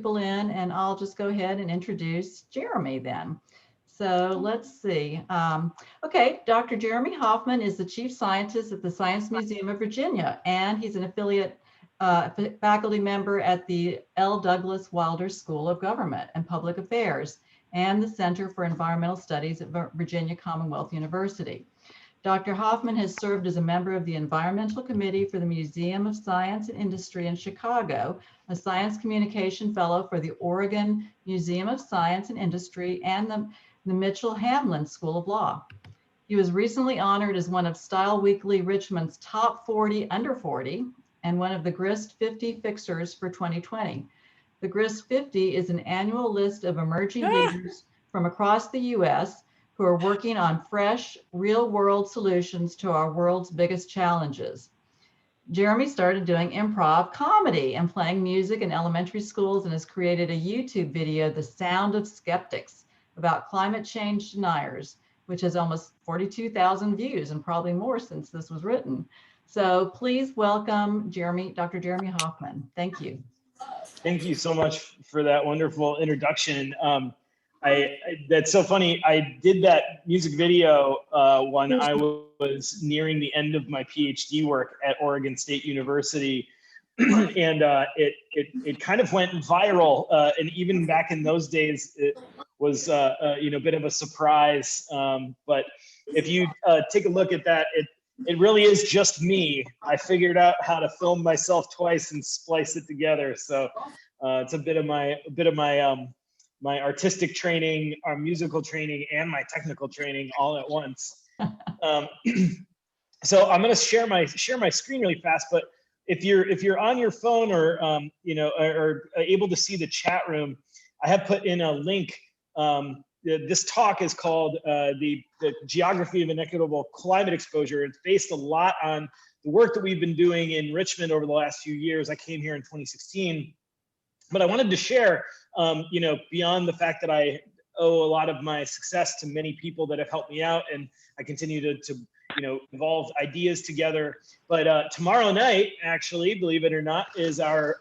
people in, and I'll just go ahead and introduce Jeremy then. So let's see. Okay, Dr. Jeremy Hoffman is the Chief Scientist at the Science Museum of Virginia, and he's an affiliate faculty member at the L. Douglas Wilder School of Government and Public Affairs and the Center for Environmental Studies at Virginia Commonwealth University. Dr. Hoffman has served as a member of the Environmental Committee for the Museum of Science and Industry in Chicago, a Science Communication Fellow for the Oregon Museum of Science and Industry, and the Mitchell Hamlin School of Law. He was recently honored as one of Style Weekly Richmond's top 40 under 40 and one of the Grist 50 fixers for 2020. The Grist 50 is an annual list of emerging leaders from across the U.S. who are working on fresh, real-world solutions to our world's biggest challenges. Jeremy started doing improv comedy and playing music in elementary schools and has created a YouTube video, The Sound of Skeptics, about climate change deniers, which has almost 42,000 views and probably more since this was written. So please welcome Dr. Jeremy Hoffman. Thank you. Thank you so much for that wonderful introduction. That's so funny. I did that music video when I was nearing the end of my PhD work at Oregon State University, and it kind of went viral. And even back in those days, it was a bit of a surprise. But if you take a look at that, it really is just me. I figured out how to film myself twice and splice it together. So it's a bit of my my artistic training, our musical training, and my technical training all at once. So I'm going to share my screen really fast. But if you're on your phone or or able to see the chat room, I have put in a link. This talk is called the Geography of Inequitable Climate Exposure. It's based a lot on the work that we've been doing in Richmond over the last few years. I came here in 2016, but I wanted to share, beyond the fact that I owe a lot of my success to many people that have helped me out, and I continue to evolve ideas together. But tomorrow night, actually, believe it or not, is our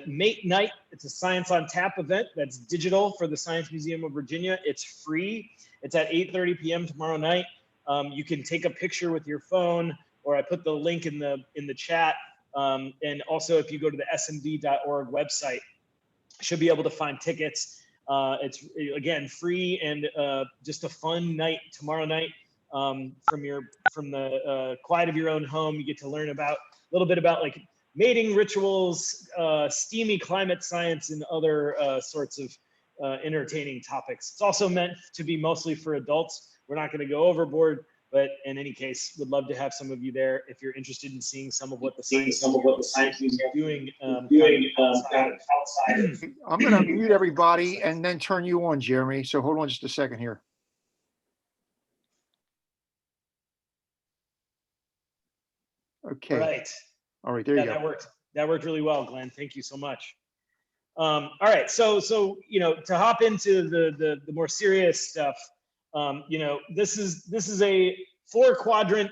Mate Night. It's a Science on Tap event that's digital for the Science Museum of Virginia. It's free. It's at 8:30 p.m. tomorrow night. You can take a picture with your phone, or I put the link in the chat. And also, if you go to the smv.org website, you should be able to find tickets. It's again free and just a fun night tomorrow night. From the quiet of your own home, you get to learn about a little bit about like mating rituals, steamy climate science, and other sorts of entertaining topics. It's also meant to be mostly for adults. We're not going to go overboard, but in any case, would love to have some of you there if you're interested in seeing some of what the science is doing outside. I'm going to mute everybody and then turn you on, Jeremy. So hold on just a second here. Okay. All right, there you go. That worked really well, Glenn. Thank you so much. All right, so to hop into the more serious stuff, this is a 4-quadrant,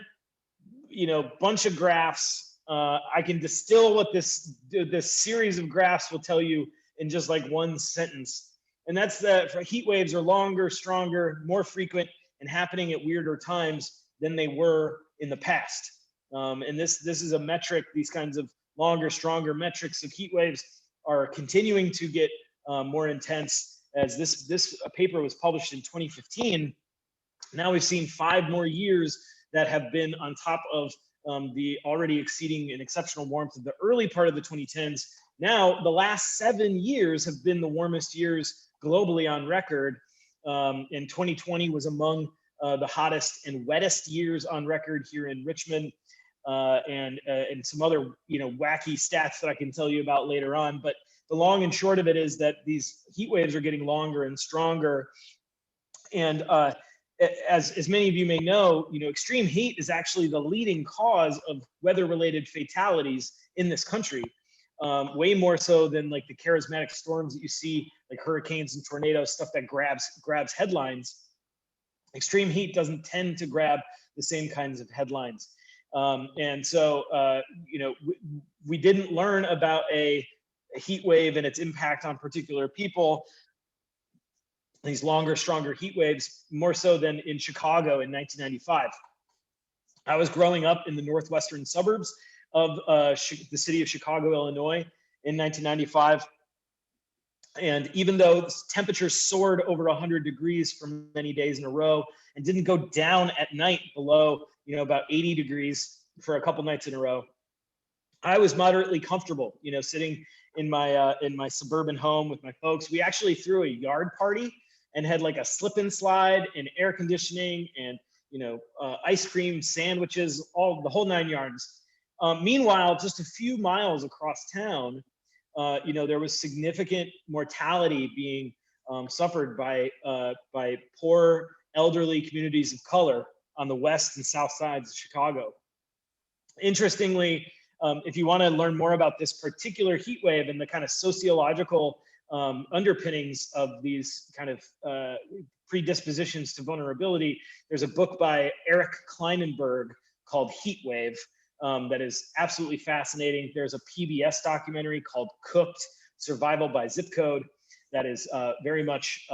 bunch of graphs. I can distill what this series of graphs will tell you in just like one sentence, and that's that heat waves are longer, stronger, more frequent, and happening at weirder times than they were in the past. And this is a metric. These kinds of longer, stronger metrics of heat waves are continuing to get more intense. As this paper was published in 2015, now we've seen 5 more years that have been on top of the already exceeding and exceptional warmth of the early part of the 2010s. Now, the last 7 years have been the warmest years globally on record. And 2020 was among the hottest and wettest years on record here in Richmond. And some other wacky stats that I can tell you about later on. But the long and short of it is that these heat waves are getting longer and stronger. And as many of you may know, extreme heat is actually the leading cause of weather-related fatalities in this country, way more so than like the charismatic storms that you see, like hurricanes and tornadoes, stuff that grabs headlines. Extreme heat doesn't tend to grab the same kinds of headlines. And so, we didn't learn about a heat wave and its impact on particular people, these longer, stronger heat waves, more so than in Chicago in 1995. I was growing up in the northwestern suburbs of the city of Chicago, Illinois in 1995. And even though temperatures soared over 100 degrees for many days in a row and didn't go down at night below, about 80 degrees for a couple nights in a row, I was moderately comfortable, sitting in my suburban home with my folks. We actually threw a yard party and had like a slip and slide and air conditioning and ice cream, sandwiches, the whole 9 yards. Meanwhile, just a few miles across town, there was significant mortality being suffered by poor elderly communities of color on the west and south sides of Chicago. Interestingly, if you want to learn more about this particular heat wave and the kind of sociological underpinnings of these kind of predispositions to vulnerability, there's a book by Eric Kleinenberg called Heat Wave that is absolutely fascinating. There's a PBS documentary called Cooked: Survival by Zip Code that is very much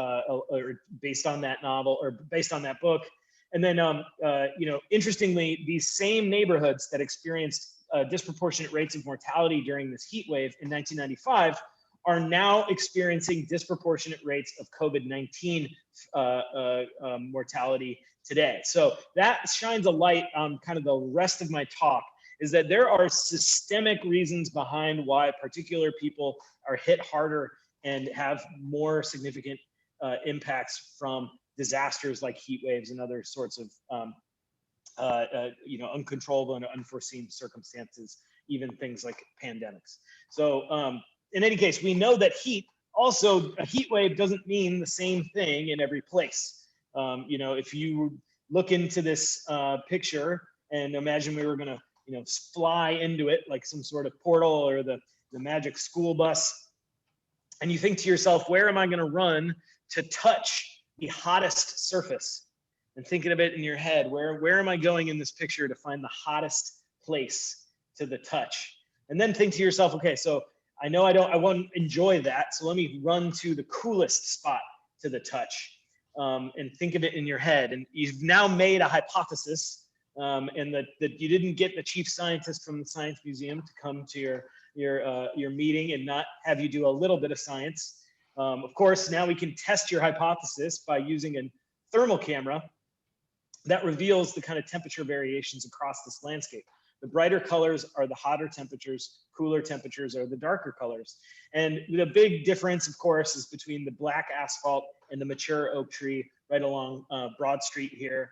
based on that novel or based on that book. And then, interestingly, these same neighborhoods that experienced disproportionate rates of mortality during this heat wave in 1995 are now experiencing disproportionate rates of COVID-19 mortality today. So that shines a light on kind of the rest of my talk, is that there are systemic reasons behind why particular people are hit harder and have more significant impacts from disasters like heat waves and other sorts of uncontrollable and unforeseen circumstances, even things like pandemics. So in any case, we know that a heat wave doesn't mean the same thing in every place. If you look into this picture and imagine we were gonna fly into it like some sort of portal or the magic school bus, and you think to yourself, where am I gonna run to touch the hottest surface? And thinking of it in your head, where am I going in this picture to find the hottest place to the touch? And then think to yourself, okay, so I know I won't enjoy that, so let me run to the coolest spot to the touch, and think of it in your head. And you've now made a hypothesis, and that you didn't get the chief scientist from the Science Museum to come to your meeting and not have you do a little bit of science. Of course, now we can test your hypothesis by using a thermal camera that reveals the kind of temperature variations across this landscape. The brighter colors are the hotter temperatures, cooler temperatures are the darker colors. And the big difference, of course, is between the black asphalt and the mature oak tree right along Broad Street here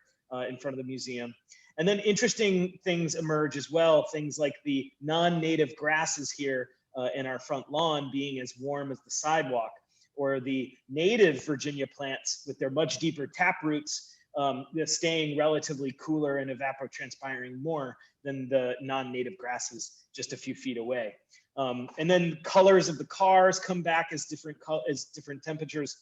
in front of the museum. And then interesting things emerge as well, things like the non-native grasses here in our front lawn being as warm as the sidewalk, or the native Virginia plants with their much deeper tap roots staying relatively cooler and evapotranspiring more than the non-native grasses just a few feet away. And then colors of the cars come back as different temperatures,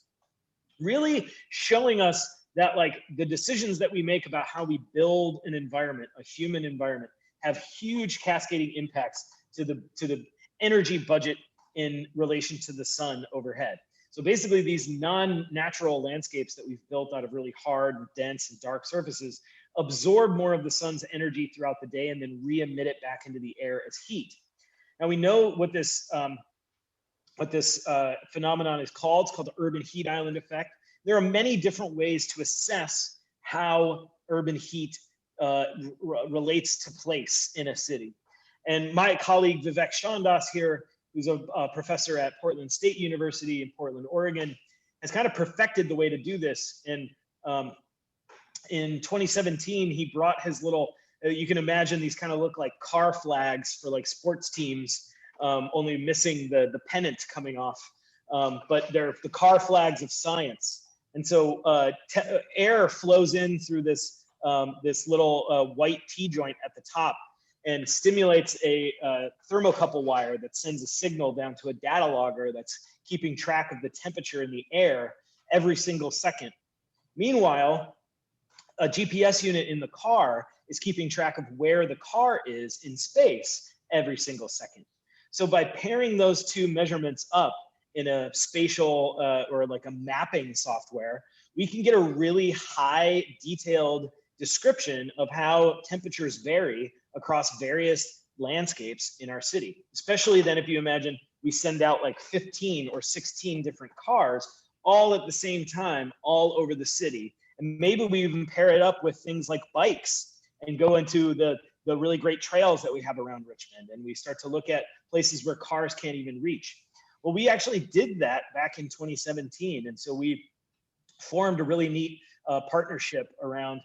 really showing us that like the decisions that we make about how we build an environment, a human environment, have huge cascading impacts to the energy budget in relation to the sun overhead. So basically these non-natural landscapes that we've built out of really hard, dense, and dark surfaces absorb more of the sun's energy throughout the day and then re-emit it back into the air as heat. Now we know what this phenomenon is called. It's called the urban heat island effect. There are many different ways to assess how urban heat relates to place in a city. And my colleague Vivek Chandas here, who's a professor at Portland State University in Portland, Oregon, has kind of perfected the way to do this. And in 2017, he brought his little, you can imagine these kind of look like car flags for like sports teams, only missing the pennant coming off. But they're the car flags of science. And so air flows in through this, this little white T-joint at the top and stimulates a thermocouple wire that sends a signal down to a data logger that's keeping track of the temperature in the air every single second. Meanwhile, a GPS unit in the car is keeping track of where the car is in space every single second. So by pairing those two measurements up in a spatial or like a mapping software, we can get a really high detailed description of how temperatures vary across various landscapes in our city. Especially then if you imagine we send out like 15 or 16 different cars all at the same time all over the city. And maybe we even pair it up with things like bikes and go into the really great trails that we have around Richmond. And we start to look at places where cars can't even reach. Well, we actually did that back in 2017. And so we formed a really neat partnership around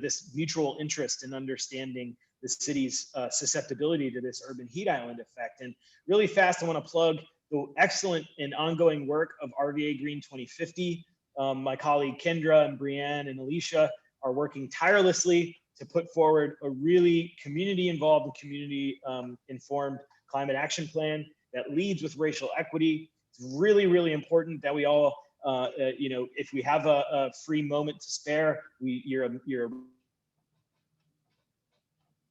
this mutual interest in understanding the city's susceptibility to this urban heat island effect. And really fast, I want to plug the excellent and ongoing work of RVA Green 2050. My colleague Kendra and Brianne and Alicia are working tirelessly to put forward a really community-involved and community-informed climate action plan that leads with racial equity. It's really, really important that we all, if we have a free moment to spare, you're a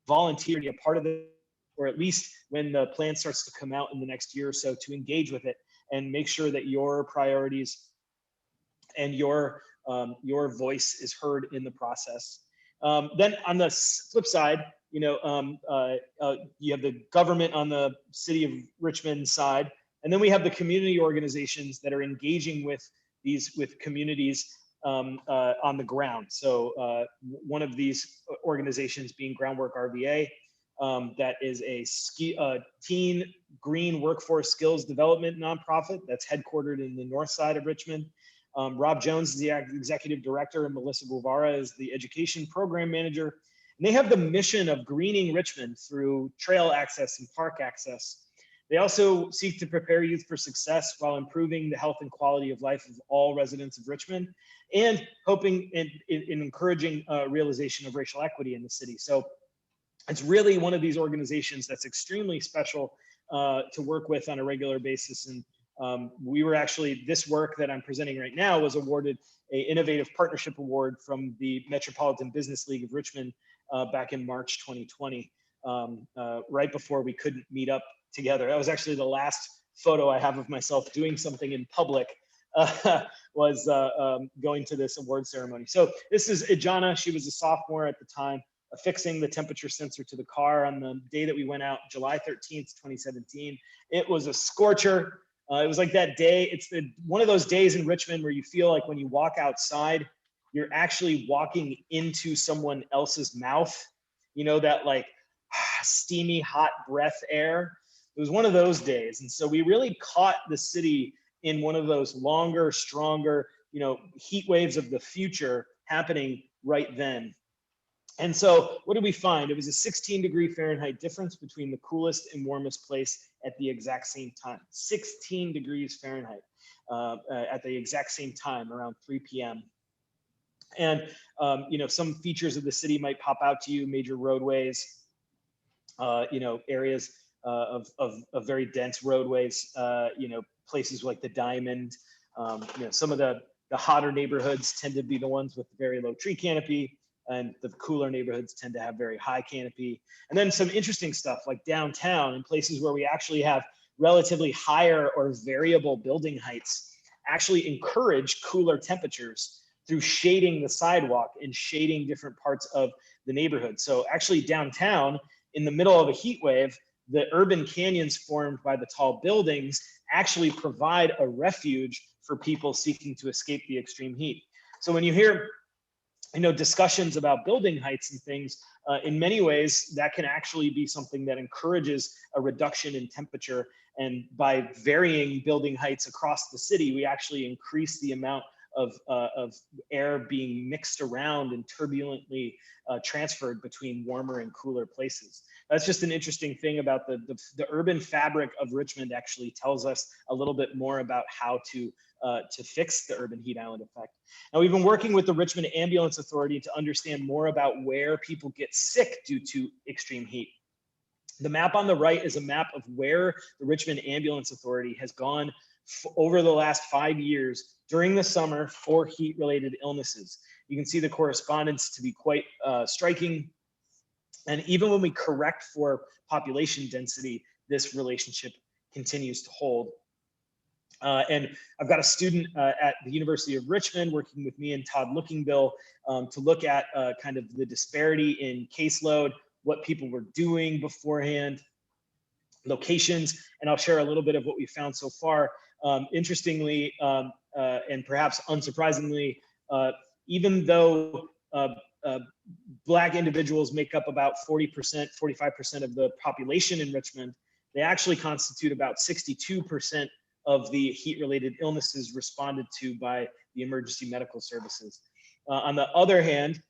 volunteer, a part of it, or at least when the plan starts to come out in the next year or so, to engage with it and make sure that your priorities and your voice is heard in the process. Then on the flip side, you have the government on the city of Richmond side, and then we have the community organizations that are engaging with communities on the ground. So one of these organizations being Groundwork RVA, that is a teen green workforce skills development nonprofit that's headquartered in the north side of Richmond. Rob Jones is the executive director, and Melissa Guevara is the education program manager. And they have the mission of greening Richmond through trail access and park access. They also seek to prepare youth for success while improving the health and quality of life of all residents of Richmond, and hoping in encouraging realization of racial equity in the city. So it's really one of these organizations that's extremely special to work with on a regular basis. And we were actually, this work that I'm presenting right now was awarded an Innovative Partnership Award from the Metropolitan Business League of Richmond back in March 2020, right before we couldn't meet up together. That was actually the last photo I have of myself doing something in public, was going to this award ceremony. So this is Ijana. She was a sophomore at the time, affixing the temperature sensor to the car on the day that we went out, July 13th, 2017. It was a scorcher. It was like that day. It's one of those days in Richmond where you feel like when you walk outside, you're actually walking into someone else's mouth. You know, that like steamy, hot breath air. It was one of those days. And so we really caught the city in one of those longer, stronger, heat waves of the future happening right then. And so what did we find? It was a 16-degree Fahrenheit difference between the coolest and warmest place at the exact same time. 16 degrees Fahrenheit at the exact same time, around 3 p.m. And some features of the city might pop out to you: major roadways, areas of very dense roadways, places like the Diamond. Some of the hotter neighborhoods tend to be the ones with very low tree canopy, and the cooler neighborhoods tend to have very high canopy. And then some interesting stuff like downtown, and places where we actually have relatively higher or variable building heights actually encourage cooler temperatures through shading the sidewalk and shading different parts of the neighborhood. So actually downtown, in the middle of a heat wave, the urban canyons formed by the tall buildings actually provide a refuge for people seeking to escape the extreme heat. So when you hear discussions about building heights and things, in many ways, that can actually be something that encourages a reduction in temperature. And by varying building heights across the city, we actually increase the amount of air being mixed around and turbulently transferred between warmer and cooler places. That's just an interesting thing about the urban fabric of Richmond. Actually tells us a little bit more about how to fix the urban heat island effect. Now, we've been working with the Richmond Ambulance Authority to understand more about where people get sick due to extreme heat. The map on the right is a map of where the Richmond Ambulance Authority has gone over the last 5 years during the summer for heat-related illnesses. You can see the correspondence to be quite striking. And even when we correct for population density, this relationship continues to hold. And I've got a student at the University of Richmond working with me and Todd Lookingbill to look at kind of the disparity in caseload, what people were doing beforehand, locations, and I'll share a little bit of what we found so far. Interestingly, and perhaps unsurprisingly, even though Black individuals make up about 40%, 45% of the population in Richmond, they actually constitute about 62% of the heat-related illnesses responded to by the emergency medical services. On the other hand,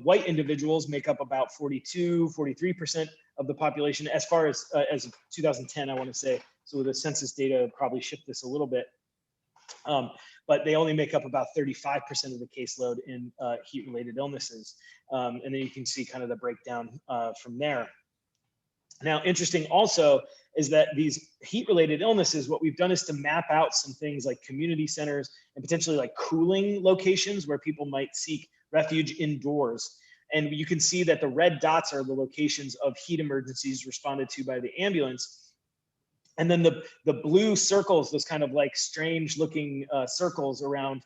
white individuals make up about 42, 43% of the population as far as 2010, I want to say. So the census data probably shift this a little bit. But they only make up about 35% of the caseload in heat-related illnesses. And then you can see kind of the breakdown from there. Now, interesting also is that these heat-related illnesses, what we've done is to map out some things like community centers and potentially like cooling locations where people might seek refuge indoors. And you can see that the red dots are the locations of heat emergencies responded to by the ambulance. And then the blue circles, those kind of like strange looking circles around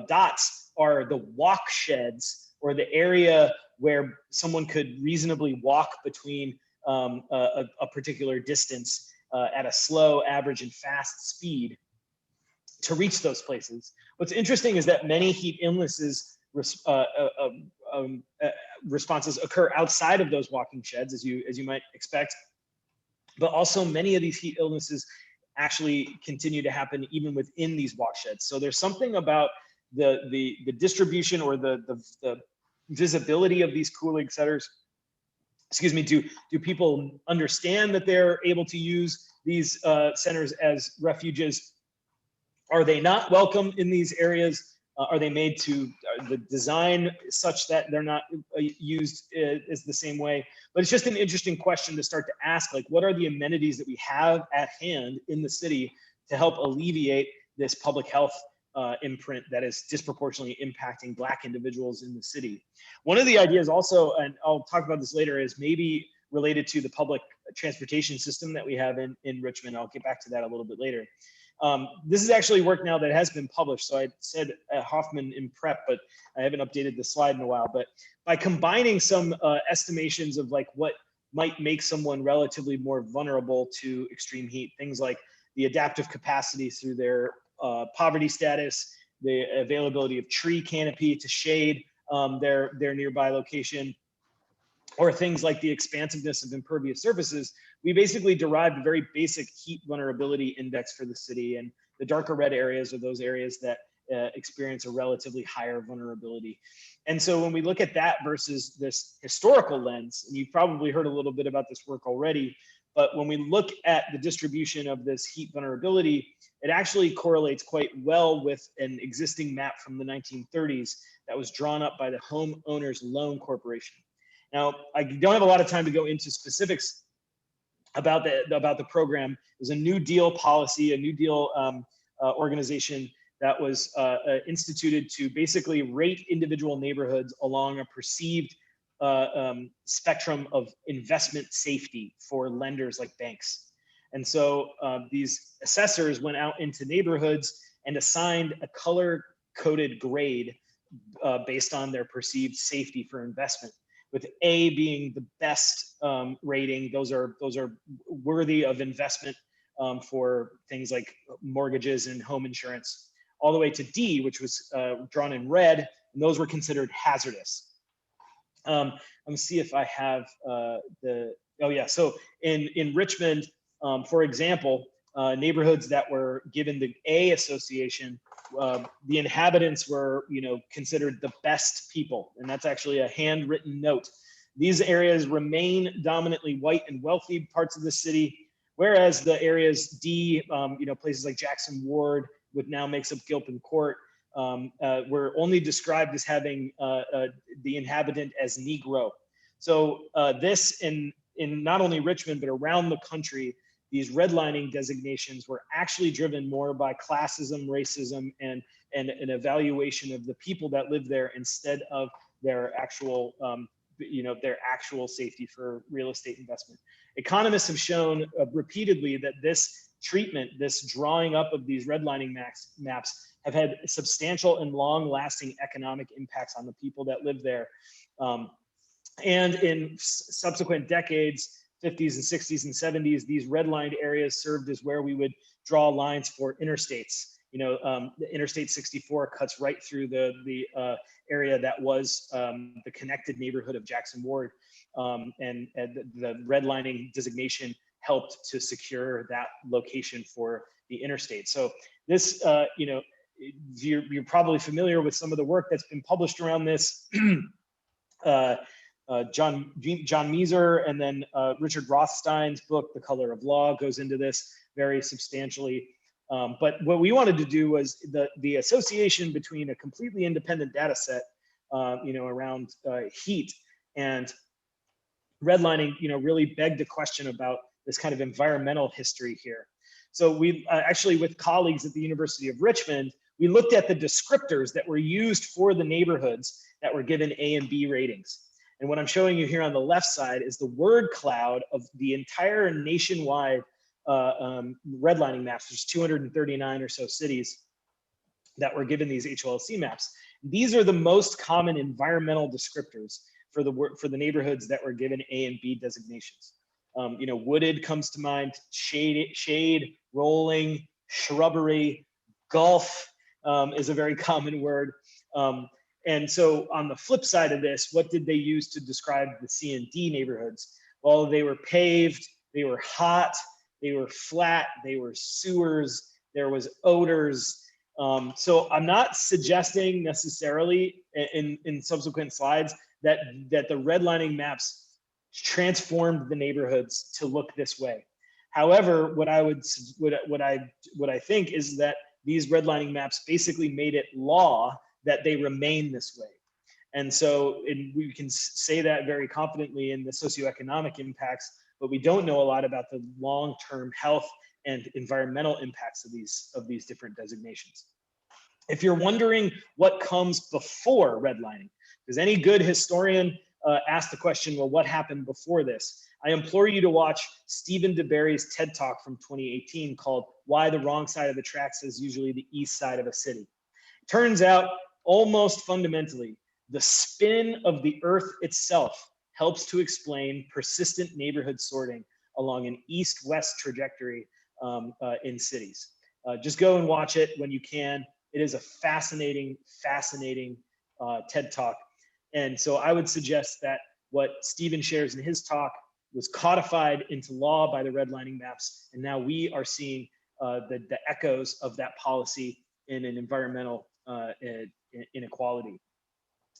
dots, are the walk sheds, or the area where someone could reasonably walk between a particular distance at a slow, average, and fast speed to reach those places. What's interesting is that many heat illnesses responses occur outside of those walking sheds, as you might expect. But also many of these heat illnesses actually continue to happen even within these walk sheds. So there's something about the distribution or the visibility of these cooling centers. Excuse me, do people understand that they're able to use these centers as refuges? Are they not welcome in these areas? Are they made to the design such that they're not used as the same way? But it's just an interesting question to start to ask, like, what are the amenities that we have at hand in the city to help alleviate this public health imprint that is disproportionately impacting Black individuals in the city? One of the ideas also, and I'll talk about this later, is maybe related to the public transportation system that we have in Richmond. I'll get back to that a little bit later. This is actually work now that has been published. So I said Hoffman in prep, but I haven't updated the slide in a while. But by combining some estimations of like what might make someone relatively more vulnerable to extreme heat, things like the adaptive capacity through their poverty status, the availability of tree canopy to shade their nearby location, or things like the expansiveness of impervious surfaces, we basically derived a very basic heat vulnerability index for the city. And the darker red areas are those areas that experience a relatively higher vulnerability. And so when we look at that versus this historical lens, and you've probably heard a little bit about this work already, but when we look at the distribution of this heat vulnerability, it actually correlates quite well with an existing map from the 1930s that was drawn up by the Homeowners Loan Corporation. Now, I don't have a lot of time to go into specifics about the program. There's a New Deal policy, a New Deal organization that was instituted to basically rate individual neighborhoods along a perceived spectrum of investment safety for lenders like banks. And so these assessors went out into neighborhoods and assigned a color-coded grade based on their perceived safety for investment, with A being the best rating. Those are worthy of investment for things like mortgages and home insurance, all the way to D, which was drawn in red, and those were considered hazardous. Let me see if I have oh yeah, so in Richmond, for example, neighborhoods that were given the A association, the inhabitants were, considered the best people, and that's actually a handwritten note. These areas remain dominantly white and wealthy parts of the city, whereas the areas D, places like Jackson Ward, which now makes up Gilpin Court, were only described as having the inhabitant as Negro. So this in not only Richmond, but around the country, these redlining designations were actually driven more by classism, racism, and an evaluation of the people that live there instead of their actual their actual safety for real estate investment. Economists have shown repeatedly that this treatment, this drawing up of these redlining maps have had substantial and long-lasting economic impacts on the people that live there. And in subsequent decades, 50s and 60s and 70s, these redlined areas served as where we would draw lines for interstates. The Interstate 64 cuts right through the area that was the connected neighborhood of Jackson Ward, and the redlining designation helped to secure that location for the interstate. So this, you're probably familiar with some of the work that's been published around this. John Mieser and then Richard Rothstein's book, The Color of Law, goes into this very substantially. But what we wanted to do was the association between a completely independent data set, around heat and redlining, really begged a question about this kind of environmental history here. So we actually, with colleagues at the University of Richmond, we looked at the descriptors that were used for the neighborhoods that were given A and B ratings. And what I'm showing you here on the left side is the word cloud of the entire nationwide redlining maps. There's 239 or so cities that were given these HLC maps. These are the most common environmental descriptors for the neighborhoods that were given A and B designations. Wooded comes to mind, shade, rolling, shrubbery, gulf is a very common word. And so on the flip side of this, what did they use to describe the C and D neighborhoods? Well, they were paved, they were hot, they were flat, they were sewers, there was odors. So I'm not suggesting necessarily in subsequent slides that the redlining maps transformed the neighborhoods to look this way. However, what I think is that these redlining maps basically made it law that they remain this way. And so we can say that very confidently in the socioeconomic impacts, but we don't know a lot about the long-term health and environmental impacts of these different designations. If you're wondering what comes before redlining, does any good historian ask the question, well, what happened before this? I implore you to watch Stephen DeBerry's TED Talk from 2018 called Why the Wrong Side of the Tracks is Usually the East Side of a City. Turns out, almost fundamentally, the spin of the Earth itself helps to explain persistent neighborhood sorting along an east-west trajectory in cities. Just go and watch it when you can. It is a fascinating TED Talk. And so I would suggest that what Stephen shares in his talk was codified into law by the redlining maps. And now we are seeing the echoes of that policy in an environmental inequality.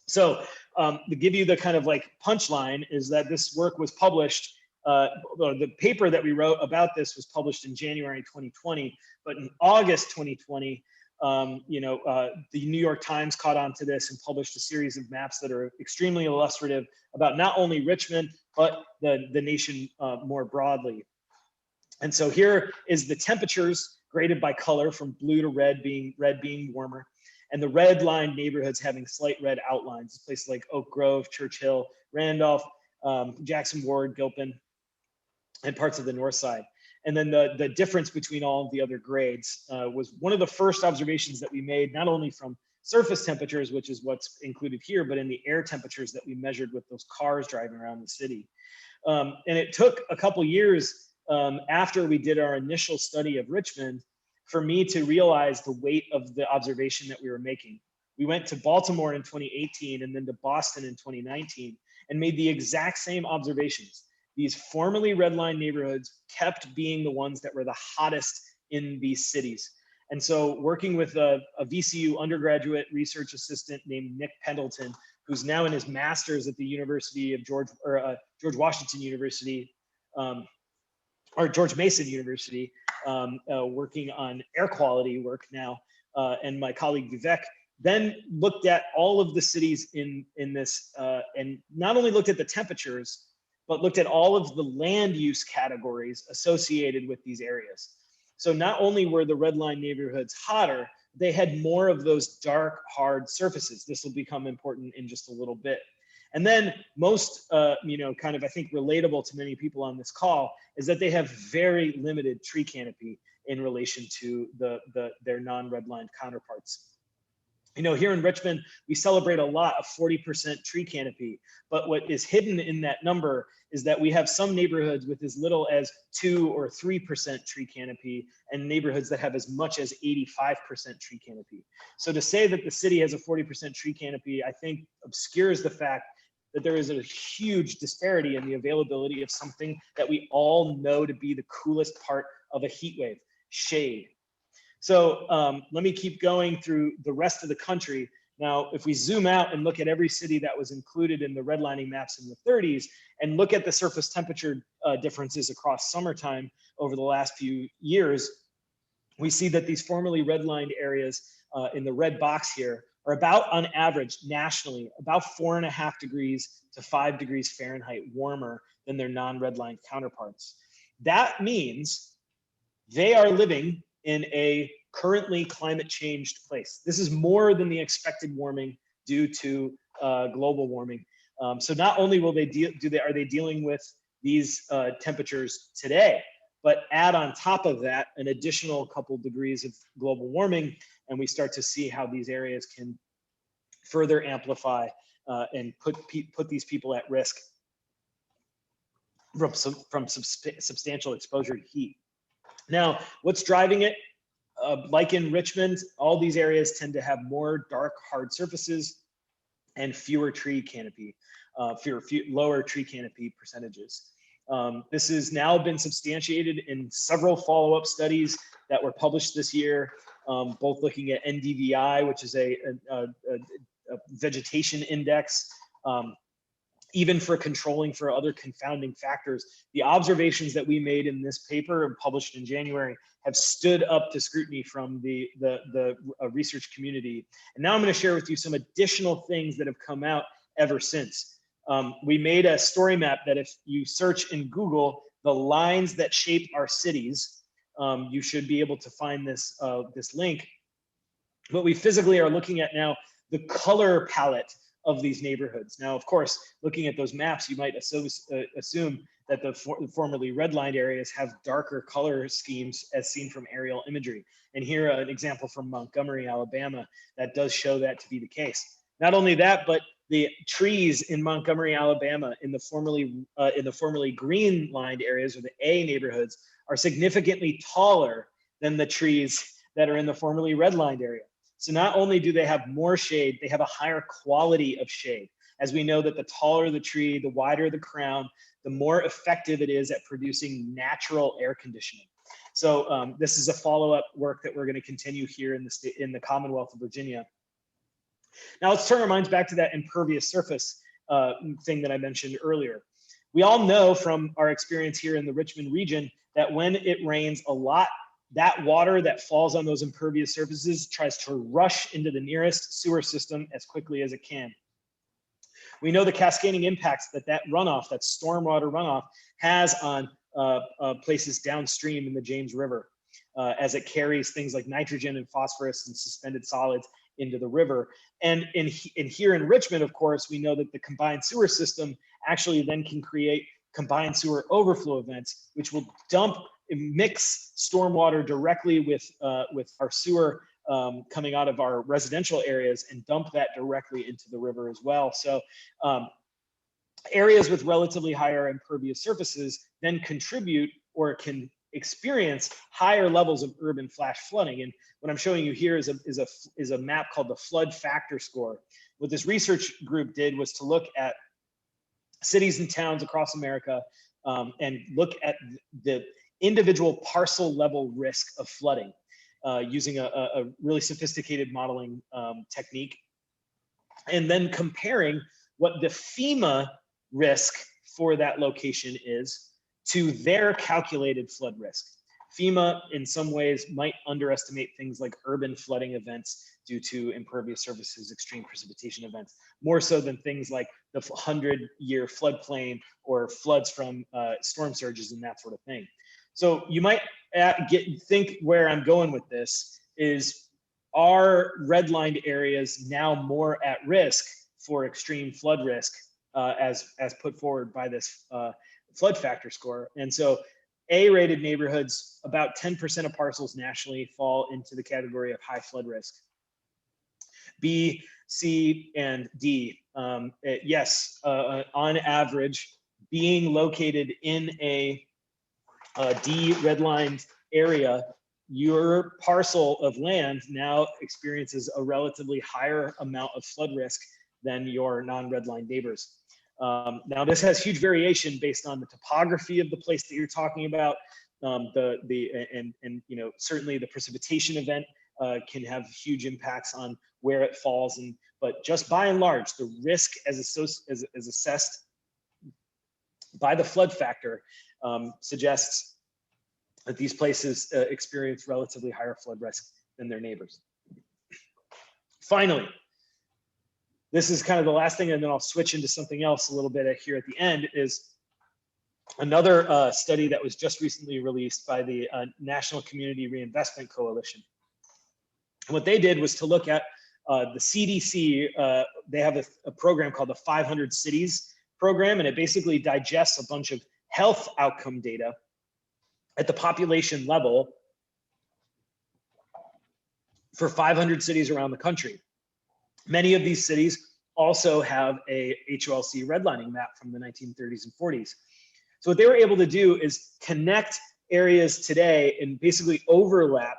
So to give you the kind of like punchline is that this work was published, the paper that we wrote about this was published in January 2020, but in August 2020, the New York Times caught on to this and published a series of maps that are extremely illustrative about not only Richmond, but the nation more broadly. And so here is the temperatures graded by color from blue to red being warmer, and the red line neighborhoods having slight red outlines, places like Oak Grove, Churchill, Randolph, Jackson Ward, Gilpin, and parts of the north side. And then the difference between all of the other grades was one of the first observations that we made, not only from surface temperatures, which is what's included here, but in the air temperatures that we measured with those cars driving around the city. And it took a couple years after we did our initial study of Richmond for me to realize the weight of the observation that we were making. We went to Baltimore in 2018 and then to Boston in 2019 and made the exact same observations. These formerly redlined neighborhoods kept being the ones that were the hottest in these cities. And so working with a VCU undergraduate research assistant named Nick Pendleton, who's now in his master's at the University of George Washington University, or George Mason University, working on air quality work now, and my colleague Vivek then looked at all of the cities in this, and not only looked at the temperatures, but looked at all of the land use categories associated with these areas. So not only were the red line neighborhoods hotter, they had more of those dark, hard surfaces. This will become important in just a little bit. And then most, kind of, I think, relatable to many people on this call is that they have very limited tree canopy in relation to their non-redlined counterparts. Here in Richmond, we celebrate a lot of 40% tree canopy, but what is hidden in that number is that we have some neighborhoods with as little as 2 or 3% tree canopy and neighborhoods that have as much as 85% tree canopy. So to say that the city has a 40% tree canopy, I think obscures the fact that there is a huge disparity in the availability of something that we all know to be the coolest part of a heat wave, shade. So let me keep going through the rest of the country. Now, if we zoom out and look at every city that was included in the redlining maps in the 30s and look at the surface temperature differences across summertime over the last few years, we see that these formerly redlined areas in the red box here are about, on average, nationally, about 4.5 degrees to 5 degrees Fahrenheit warmer than their non-redlined counterparts. That means they are living in a currently climate changed place. This is more than the expected warming due to global warming. So not only will they are they dealing with these temperatures today, but add on top of that an additional couple degrees of global warming, and we start to see how these areas can further amplify and put these people at risk from substantial exposure to heat. Now, what's driving it? Like in Richmond, all these areas tend to have more dark, hard surfaces and fewer tree canopy, lower tree canopy percentages. This has now been substantiated in several follow-up studies that were published this year, both looking at NDVI, which is a vegetation index, even for controlling for other confounding factors. The observations that we made in this paper and published in January have stood up to scrutiny from the research community. And now I'm going to share with you some additional things that have come out ever since. We made a story map that if you search in Google the lines that shape our cities, you should be able to find this, this link. What we physically are looking at now, the color palette of these neighborhoods. Now, of course, looking at those maps, you might assume that the formerly redlined areas have darker color schemes as seen from aerial imagery. And here, an example from Montgomery, Alabama, that does show that to be the case. Not only that, but the trees in Montgomery, Alabama, in the formerly green-lined areas, or the A neighborhoods, are significantly taller than the trees that are in the formerly redlined area. So not only do they have more shade, they have a higher quality of shade. As we know that the taller the tree, the wider the crown, the more effective it is at producing natural air conditioning. So this is a follow-up work that we're going to continue here in the Commonwealth of Virginia. Now let's turn our minds back to that impervious surface thing that I mentioned earlier. We all know from our experience here in the Richmond region that when it rains a lot, that water that falls on those impervious surfaces tries to rush into the nearest sewer system as quickly as it can. We know the cascading impacts that runoff, that stormwater runoff, has on places downstream in the James River as it carries things like nitrogen and phosphorus and suspended solids into the river. And here in Richmond, of course, we know that the combined sewer system actually then can create combined sewer overflow events, which will mix stormwater directly with our sewer coming out of our residential areas and dump that directly into the river as well. So areas with relatively higher impervious surfaces then contribute or can experience higher levels of urban flash flooding. And what I'm showing you here is a map called the flood factor score. What this research group did was to look at cities and towns across America and look at the individual parcel level risk of flooding using a really sophisticated modeling technique, and then comparing what the FEMA risk for that location is to their calculated flood risk. FEMA, in some ways, might underestimate things like urban flooding events due to impervious surfaces, extreme precipitation events, more so than things like the 100-year floodplain or floods from storm surges and that sort of thing. So you might think where I'm going with this is, are redlined areas now more at risk for extreme flood risk as put forward by this flood factor score. And so A-rated neighborhoods, about 10% of parcels nationally fall into the category of high flood risk. B, C, and D, yes, on average, being located in a D redlined area, your parcel of land now experiences a relatively higher amount of flood risk than your non-redlined neighbors. Now, this has huge variation based on the topography of the place that you're talking about. Certainly the precipitation event can have huge impacts on where it falls. But just by and large, the risk as assessed by the flood factor suggests that these places experience relatively higher flood risk than their neighbors. Finally, this is kind of the last thing, and then I'll switch into something else a little bit here at the end, is another study that was just recently released by the National Community Reinvestment Coalition. And what they did was to look at the CDC. They have a program called the 500 Cities program, and it basically digests a bunch of health outcome data at the population level for 500 cities around the country. Many of these cities also have a HOLC redlining map from the 1930s and 40s. So what they were able to do is connect areas today and basically overlap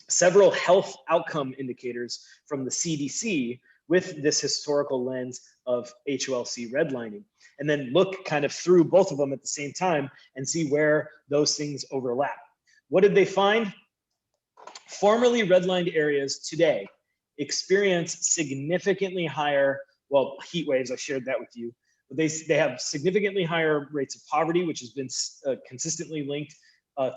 several health outcome indicators from the CDC with this historical lens of HOLC redlining, and then look kind of through both of them at the same time and see where those things overlap. What did they find? Formerly redlined areas today experience significantly higher, well, heat waves, I shared that with you, but they have significantly higher rates of poverty, which has been consistently linked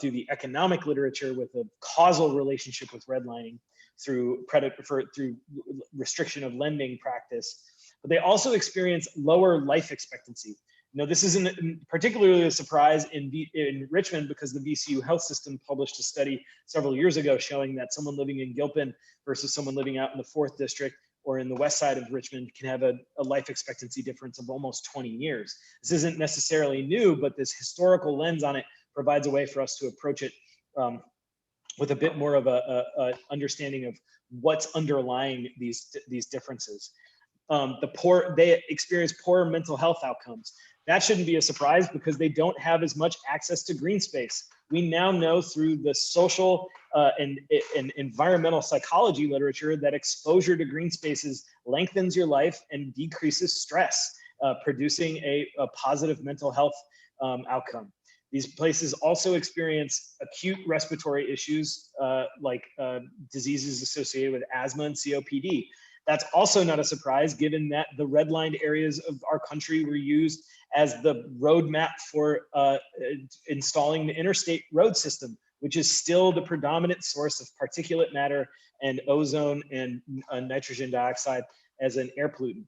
through the economic literature with a causal relationship with redlining through restriction of lending practice. But they also experience lower life expectancy. Now, this isn't particularly a surprise in Richmond, because the VCU health system published a study several years ago showing that someone living in Gilpin versus someone living out in the 4th district or in the west side of Richmond can have a life expectancy difference of almost 20 years. This isn't necessarily new, but this historical lens on it provides a way for us to approach it with a bit more of a understanding of what's underlying these differences. They experience poor mental health outcomes. That shouldn't be a surprise because they don't have as much access to green space. We now know through the social and environmental psychology literature that exposure to green spaces lengthens your life and decreases stress, producing a positive mental health outcome. These places also experience acute respiratory issues like diseases associated with asthma and COPD. That's also not a surprise, given that the redlined areas of our country were used as the roadmap for installing the interstate road system, which is still the predominant source of particulate matter and ozone and nitrogen dioxide as an air pollutant.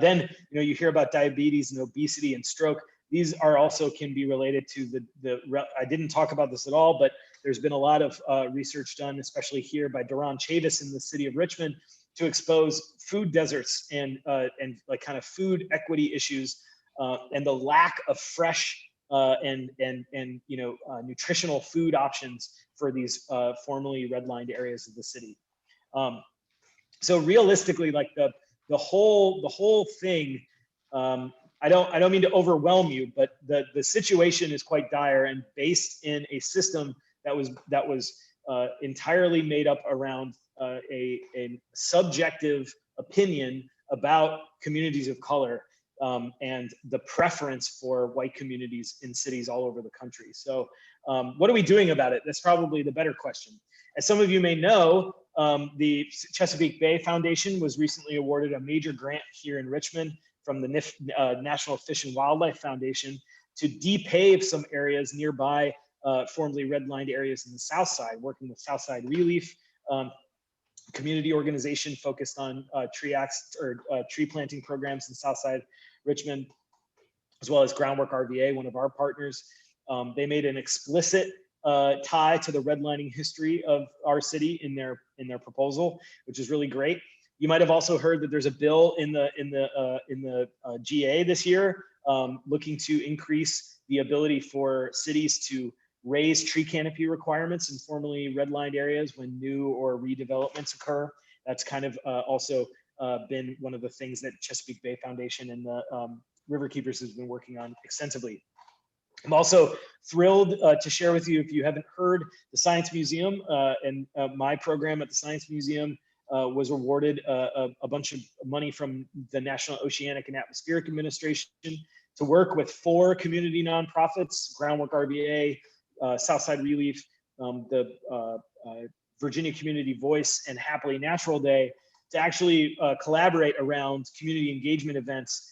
Then, you hear about diabetes and obesity and stroke. These are also can be related to I didn't talk about this at all, but there's been a lot of research done, especially here by Duran Chavis in the city of Richmond, to expose food deserts and like kind of food equity issues and the lack of fresh and nutritional food options for these formerly redlined areas of the city. So realistically, like the whole thing, I don't mean to overwhelm you, but the situation is quite dire and based in a system that was entirely made up around a subjective opinion about communities of color and the preference for white communities in cities all over the country. So what are we doing about it? That's probably the better question. As some of you may know, the Chesapeake Bay Foundation was recently awarded a major grant here in Richmond from the National Fish and Wildlife Foundation to depave some areas nearby formerly redlined areas in the South Side, working with Southside Relief, community organization focused on tree planting programs in Southside Richmond, as well as Groundwork RVA, one of our partners. They made an explicit tie to the redlining history of our city in their proposal, which is really great. You might have also heard that there's a bill in the GA this year looking to increase the ability for cities to raise tree canopy requirements in formerly redlined areas when new or redevelopments occur. That's kind of also been one of the things that Chesapeake Bay Foundation and the Riverkeepers has been working on extensively. I'm also thrilled to share with you, if you haven't heard, the Science Museum and my program at the Science Museum was awarded a bunch of money from the National Oceanic and Atmospheric Administration to work with 4 community nonprofits: Groundwork RVA, Southside Relief, the Virginia Community Voice, and Happily Natural Day, to actually collaborate around community engagement events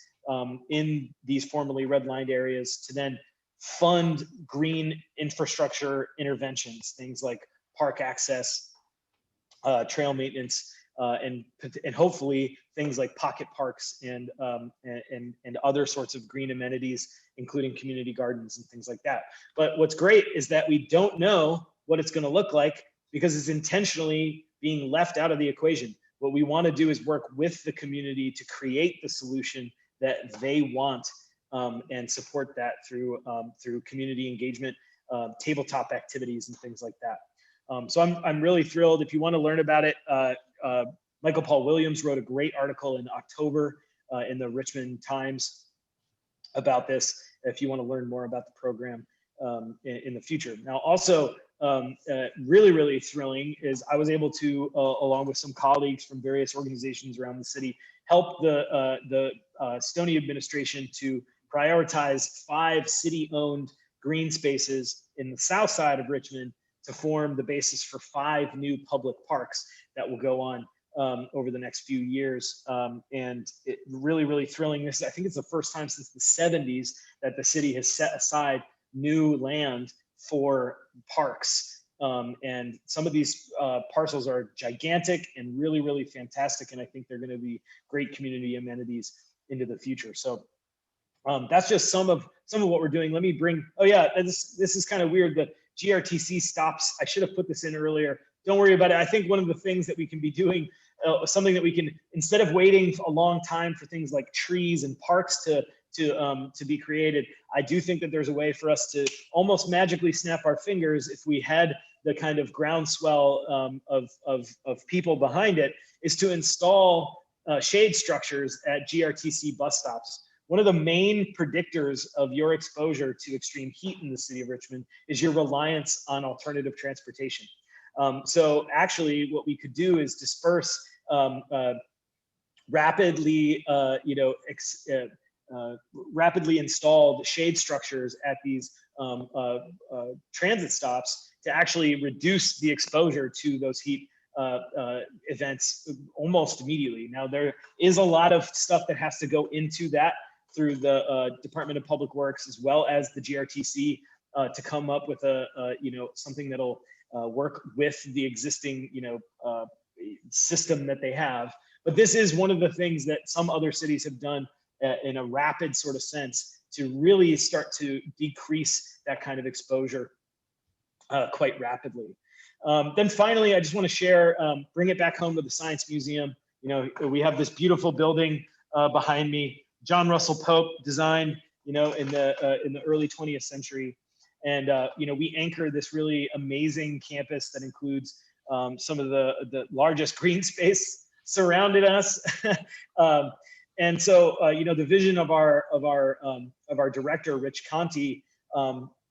in these formerly redlined areas to then fund green infrastructure interventions, things like park access, trail maintenance, and hopefully things like pocket parks and other sorts of green amenities, including community gardens and things like that. But what's great is that we don't know what it's going to look like because it's intentionally being left out of the equation. What we want to do is work with the community to create the solution that they want and support that through community engagement, tabletop activities, and things like that. So I'm really thrilled. If you want to learn about it, Michael Paul Williams wrote a great article in October in the Richmond Times about this, if you want to learn more about the program in the future. Now, also really thrilling is I was able to, along with some colleagues from various organizations around the city, help the Stoney administration to prioritize 5 city-owned green spaces in the south side of Richmond to form the basis for 5 new public parks that will go on over the next few years. And it really thrilling. This, I think it's the first time since the 70s that the city has set aside new land for parks. And some of these parcels are gigantic and really fantastic. And I think they're going to be great community amenities into the future. So that's just some of what we're doing. Let me bring, oh yeah, this is kind of weird. The GRTC stops. I should have put this in earlier. Don't worry about it. I think one of the things that we can be doing, something that we can, instead of waiting a long time for things like trees and parks to be created, I do think that there's a way for us to almost magically snap our fingers if we had the kind of groundswell of people behind it, is to install shade structures at GRTC bus stops. One of the main predictors of your exposure to extreme heat in the city of Richmond is your reliance on alternative transportation. So actually what we could do is disperse rapidly, rapidly installed shade structures at these transit stops to actually reduce the exposure to those heat events almost immediately. Now, there is a lot of stuff that has to go into that through the Department of Public Works as well as the GRTC to come up with something that'll work with the existing system that they have. But this is one of the things that some other cities have done in a rapid sort of sense to really start to decrease that kind of exposure quite rapidly. Then finally, I just want to share, bring it back home to the Science Museum. We have this beautiful building behind me. John Russell Pope designed, in the early 20th century. And, we anchor this really amazing campus that includes some of the largest green space surrounded us. And so, the vision of our director, Rich Conti,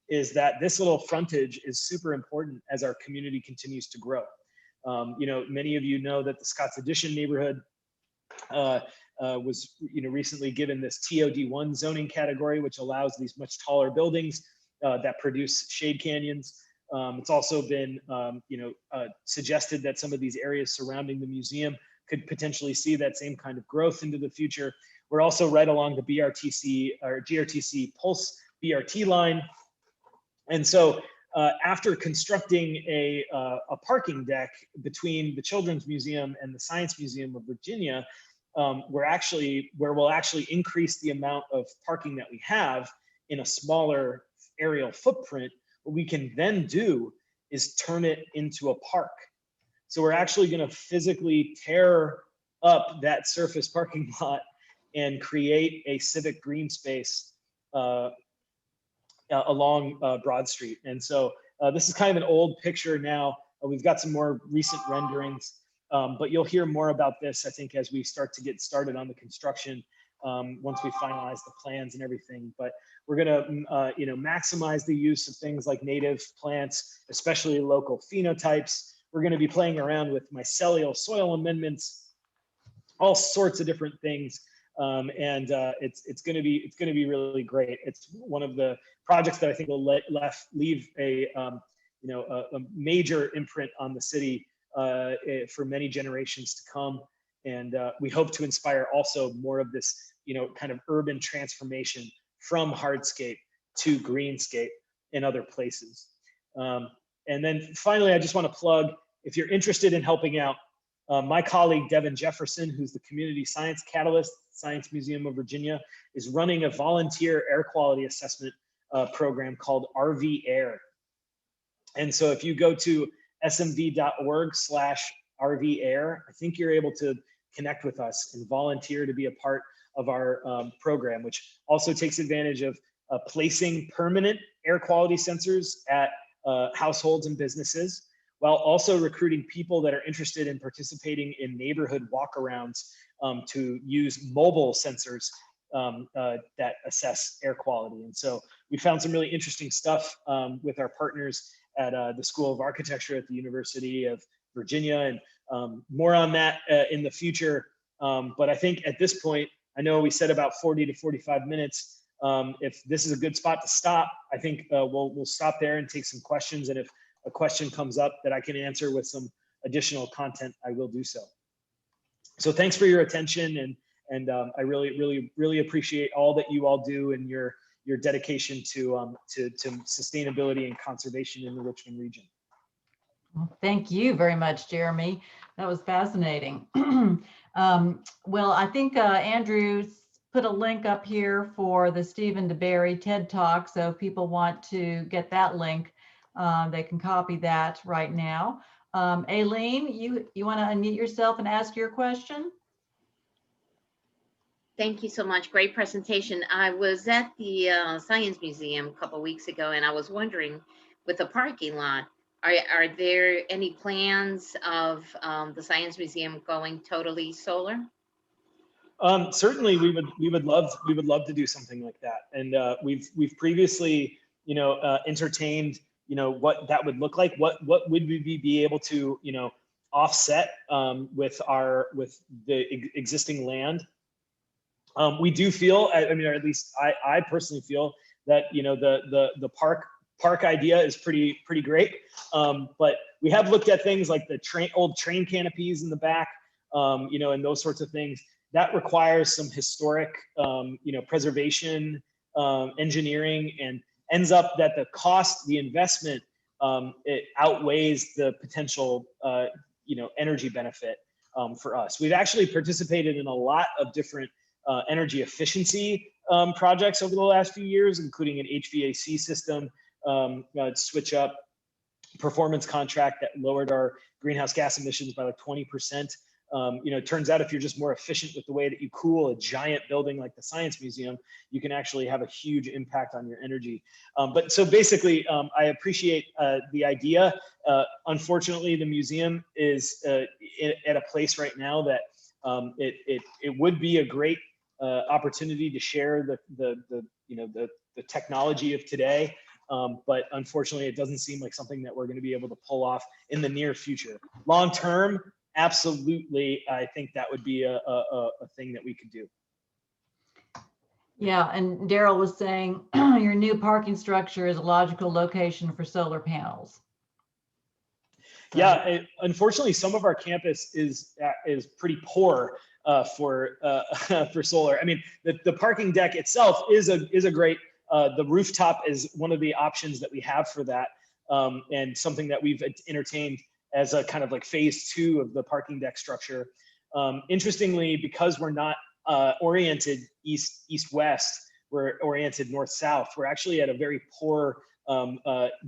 is that this little frontage is super important as our community continues to grow. Many of you know that the Scotts Addition neighborhood was recently given this TOD1 zoning category, which allows these much taller buildings that produce shade canyons. It's also been suggested that some of these areas surrounding the museum could potentially see that same kind of growth into the future. We're also right along the BRTC or GRTC Pulse BRT line. And so after constructing a parking deck between the Children's Museum and the Science Museum of Virginia, where we'll actually increase the amount of parking that we have in a smaller aerial footprint, what we can then do is turn it into a park. So we're actually going to physically tear up that surface parking lot and create a civic green space along Broad Street. And so this is kind of an old picture now. We've got some more recent renderings, but you'll hear more about this, I think, as we start to get started on the construction once we finalize the plans and everything. But we're gonna maximize the use of things like native plants, especially local phenotypes. We're gonna be playing around with mycelial soil amendments, all sorts of different things. It's going to be really great. It's one of the projects that I think will leave a major imprint on the city for many generations to come. And we hope to inspire also more of this, kind of urban transformation from hardscape to greenscape in other places. And then finally, I just want to plug, if you're interested in helping out, my colleague, Devin Jefferson, who's the Community Science Catalyst, Science Museum of Virginia, is running a volunteer air quality assessment program called RVA. And so if you go to smv.org/RVA, I think you're able to connect with us and volunteer to be a part of our program, which also takes advantage of placing permanent air quality sensors at households and businesses, while also recruiting people that are interested in participating in neighborhood walkarounds to use mobile sensors that assess air quality. And so we found some really interesting stuff with our partners at the School of Architecture at the University of Virginia, and more on that in the future. But I think at this point, I know we said about 40 to 45 minutes. If this is a good spot to stop, I think we'll stop there and take some questions. And if a question comes up that I can answer with some additional content, I will do so. So thanks for your attention, and I really appreciate all that you all do and your dedication to sustainability and conservation in the Richmond region. Well, thank you very much, Jeremy. That was fascinating. Well, I think Andrew put a link up here for the Stephen DeBerry TED Talk. So if people want to get that link, they can copy that right now. Aileen, you want to unmute yourself and ask your question? Thank you so much. Great presentation. I was at the Science Museum a couple of weeks ago, and I was wondering, with the parking lot, are there any plans of the Science Museum going totally solar? Certainly, we would love to do something like that, and we've previously entertained what that would look like. What would we be able to offset with the existing land? We do feel, I mean, or at least I personally feel that the park idea is pretty great, but we have looked at things like the old train canopies in the back, and those sorts of things. That requires some historic, preservation, engineering, and ends up that the investment, it outweighs the potential, energy benefit for us. We've actually participated in a lot of different energy efficiency projects over the last few years, including an HVAC system, switch up performance contract that lowered our greenhouse gas emissions by like 20%. It turns out if you're just more efficient with the way that you cool a giant building like the Science Museum, you can actually have a huge impact on your energy. But so basically, I appreciate the idea. Unfortunately, the museum is at a place right now that it would be a great opportunity to share the technology of today. But unfortunately, it doesn't seem like something that we're going to be able to pull off in the near future. Long term, absolutely, I think that would be a thing that we could do. Yeah, and Daryl was saying your new parking structure is a logical location for solar panels. So. Yeah, unfortunately, some of our campus is pretty poor for solar. I mean, the parking deck itself is a great. The rooftop is one of the options that we have for that, and something that we've entertained as a kind of like phase 2 of the parking deck structure. Interestingly, because we're not oriented east-west, we're oriented north-south. We're actually at a very poor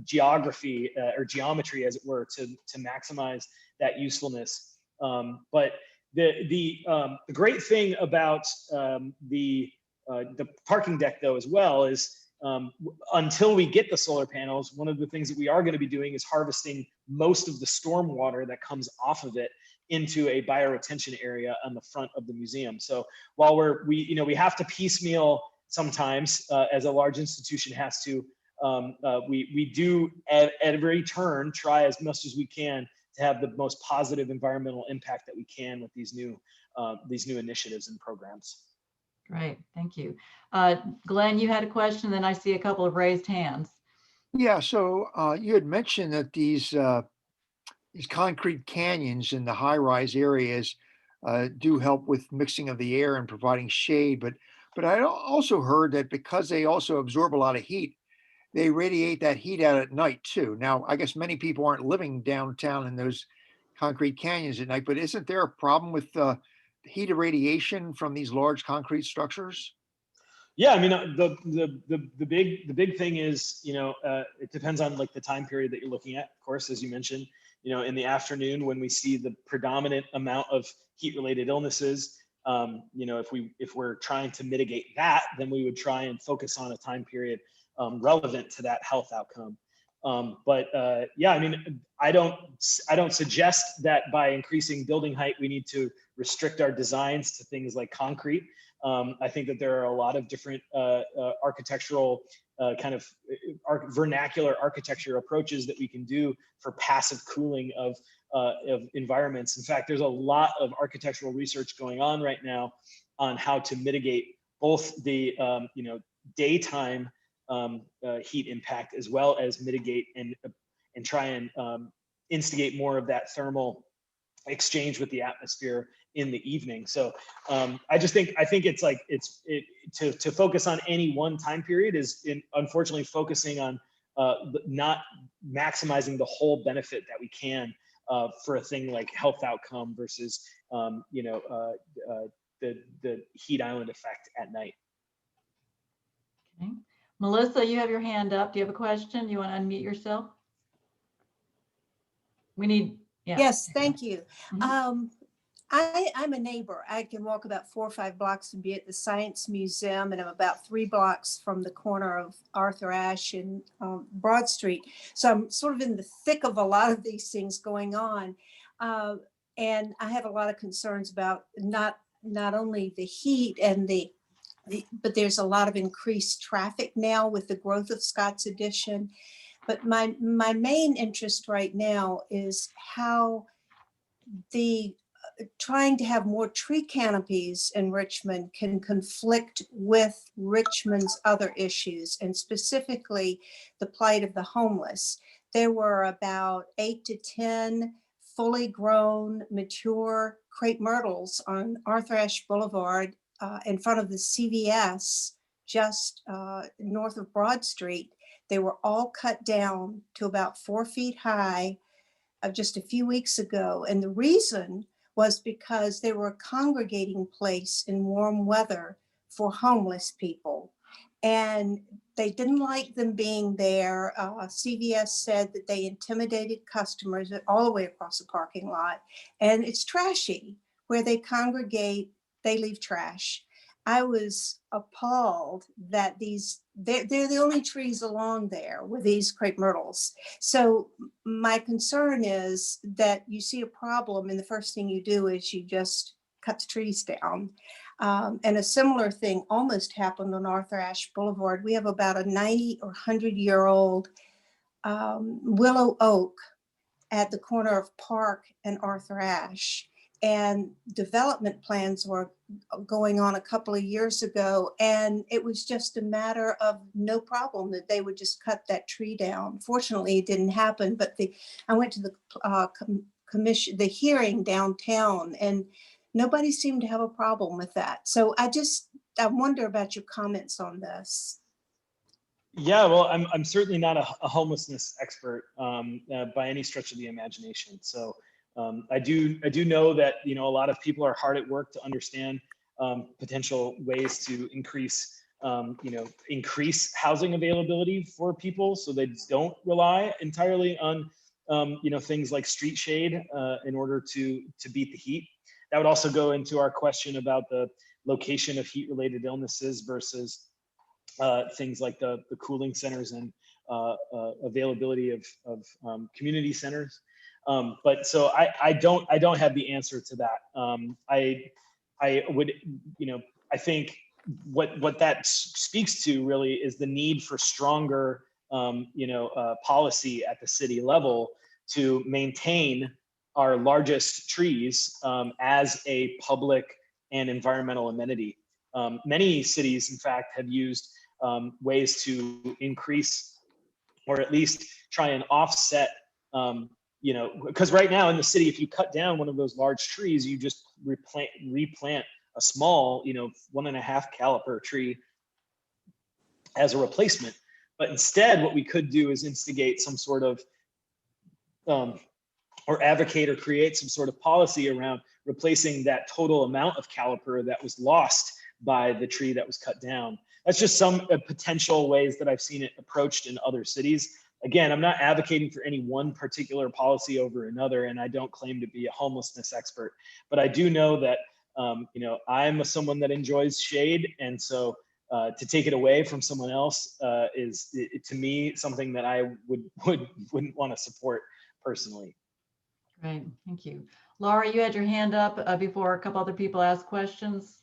geography or geometry, as it were, to maximize that usefulness. But The great thing about the parking deck though as well is until we get the solar panels, one of the things that we are going to be doing is harvesting most of the storm water that comes off of it into a bioretention area on the front of the museum. So while we have to piecemeal sometimes as a large institution has to, we do at every turn try as much as we can to have the most positive environmental impact that we can with these new initiatives and programs. Great, thank you. Glenn, you had a question, then I see a couple of raised hands. Yeah, so you had mentioned that these concrete canyons in the high-rise areas do help with mixing of the air and providing shade, but I also heard that because they also absorb a lot of heat, they radiate that heat out at night too. Now, I guess many people aren't living downtown in those concrete canyons at night, but isn't there a problem with heat irradiation from these large concrete structures? Yeah, I mean, the big thing is, it depends on like the time period that you're looking at, of course, as you mentioned, in the afternoon when we see the predominant amount of heat-related illnesses, if we're trying to mitigate that, then we would try and focus on a time period relevant to that health outcome. Yeah, I mean, I don't suggest that by increasing building height, we need to restrict our designs to things like concrete. I think that there are a lot of different architectural kind of vernacular architecture approaches that we can do for passive cooling of environments. In fact, there's a lot of architectural research going on right now on how to mitigate both the daytime heat impact as well as mitigate and try and instigate more of that thermal exchange with the atmosphere in the evening. So I think it's like to focus on any one time period is unfortunately focusing on not maximizing the whole benefit that we can for a thing like health outcome versus the heat island effect at night. Okay. Melissa, you have your hand up. Do you have a question? You want to unmute yourself? We need, yeah. Yes, thank you. Mhm. I'm a neighbor. I can walk about 4 or 5 blocks and be at the Science Museum, and I'm about 3 blocks from the corner of Arthur Ashe and Broad Street. So I'm sort of in the thick of a lot of these things going on. And I have a lot of concerns about not only the heat and but there's a lot of increased traffic now with the growth of Scott's Addition. But my main interest right now is how trying to have more tree canopies in Richmond can conflict with Richmond's other issues, and specifically the plight of the homeless. There were about 8 to 10 fully grown, mature crepe myrtles on Arthur Ashe Boulevard in front of the CVS just north of Broad Street. They were all cut down to about 4 feet high just a few weeks ago. And the reason was because they were a congregating place in warm weather for homeless people. And they didn't like them being there. CVS said that they intimidated customers all the way across the parking lot. And it's trashy. Where they congregate, they leave trash. I was appalled that they're the only trees along there with these crepe myrtles. So my concern is that you see a problem and the first thing you do is you just cut the trees down. And a similar thing almost happened on Arthur Ashe Boulevard. We have about a 90 or 100-year-old willow oak at the corner of Park and Arthur Ashe. And development plans were going on a couple of years ago, and it was just a matter of no problem that they would just cut that tree down. Fortunately, it didn't happen, but I went to the hearing downtown, and nobody seemed to have a problem with that. So I wonder about your comments on this. Yeah, well, I'm certainly not a homelessness expert by any stretch of the imagination. So I do know that a lot of people are hard at work to understand potential ways to increase housing availability for people, so they don't rely entirely on things like street shade in order to beat the heat. That would also go into our question about the location of heat-related illnesses versus things like the cooling centers and availability of community centers. But so I don't have the answer to that. I would, I think what that speaks to really is the need for stronger, policy at the city level to maintain our largest trees as a public and environmental amenity. Many cities, in fact, have used ways to increase or at least try and offset, because right now in the city, if you cut down one of those large trees, you just replant a small, 1.5 caliper tree as a replacement. But instead, what we could do is instigate some sort of, or advocate or create some sort of policy around replacing that total amount of caliper that was lost by the tree that was cut down. That's just some potential ways that I've seen it approached in other cities. Again, I'm not advocating for any one particular policy over another, and I don't claim to be a homelessness expert, but I do know that I'm someone that enjoys shade, and so to take it away from someone else is, to me, something that I wouldn't want to support personally. Great, thank you. Laura, you had your hand up before a couple other people asked questions.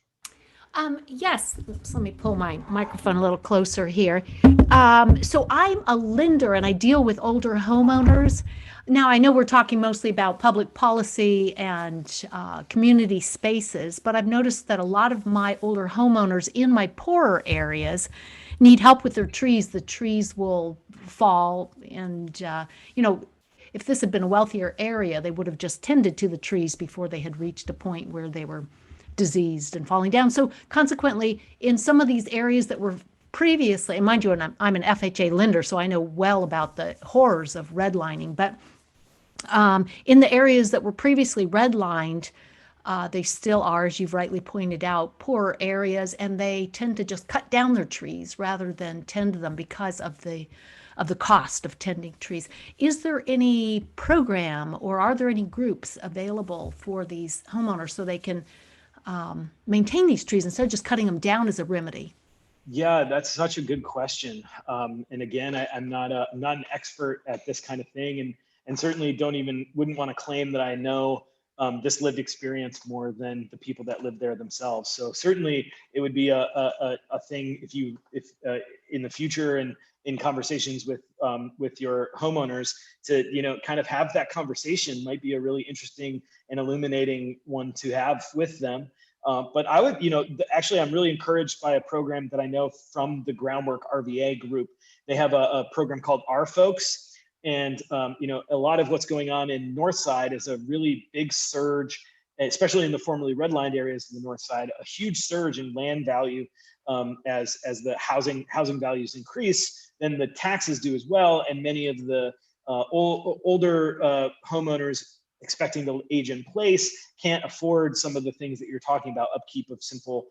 Yes, oops, let me pull my microphone a little closer here. So I'm a lender and I deal with older homeowners. Now, I know we're talking mostly about public policy and community spaces, but I've noticed that a lot of my older homeowners in my poorer areas need help with their trees. The trees will fall and, if this had been a wealthier area, they would have just tended to the trees before they had reached a point where they were diseased and falling down. So consequently, in some of these areas that were previously, and mind you, and I'm an FHA lender, so I know well about the horrors of redlining, but in the areas that were previously redlined, they still are, as you've rightly pointed out, poorer areas, and they tend to just cut down their trees rather than tend to them because of the cost of tending trees. Is there any program or are there any groups available for these homeowners so they can maintain these trees instead of just cutting them down as a remedy? Yeah, that's such a good question. And again, I'm not an expert at this kind of thing, and certainly wouldn't want to claim that I know this lived experience more than the people that live there themselves. So certainly it would be a thing if in the future and in conversations with your homeowners to kind of have that conversation might be a really interesting and illuminating one to have with them. But I would, actually, I'm really encouraged by a program that I know from the Groundwork RVA group. They have a program called Our Folks. And, a lot of what's going on in Northside is a really big surge, especially in the formerly redlined areas in the North Side, a huge surge in land value as the housing values increase, then the taxes do as well. And many of the older homeowners expecting to age in place can't afford some of the things that you're talking about, upkeep of simple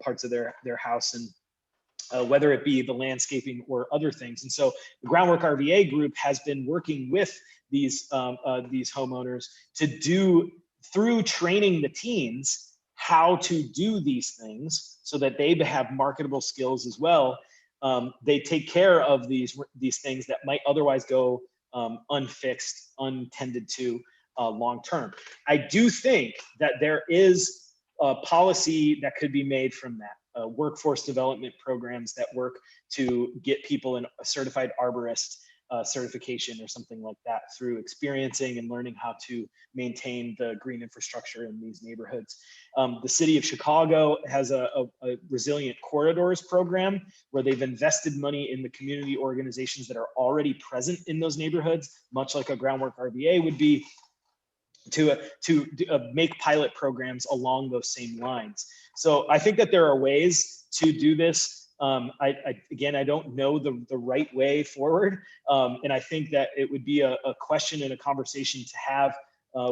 parts of their house, and whether it be the landscaping or other things. And so the Groundwork RVA group has been working with these homeowners to do, through training the teens how to do these things so that they have marketable skills as well. They take care of these things that might otherwise go unfixed, untended to long term. I do think that there is a policy that could be made from that. Workforce development programs that work to get people in a certified arborist certification or something like that through experiencing and learning how to maintain the green infrastructure in these neighborhoods. The city of Chicago has a resilient corridors program where they've invested money in the community organizations that are already present in those neighborhoods, much like a Groundwork RVA would be, to make pilot programs along those same lines. So I think that there are ways to do this. Again, I don't know the right way forward. And I think that it would be a question and a conversation to have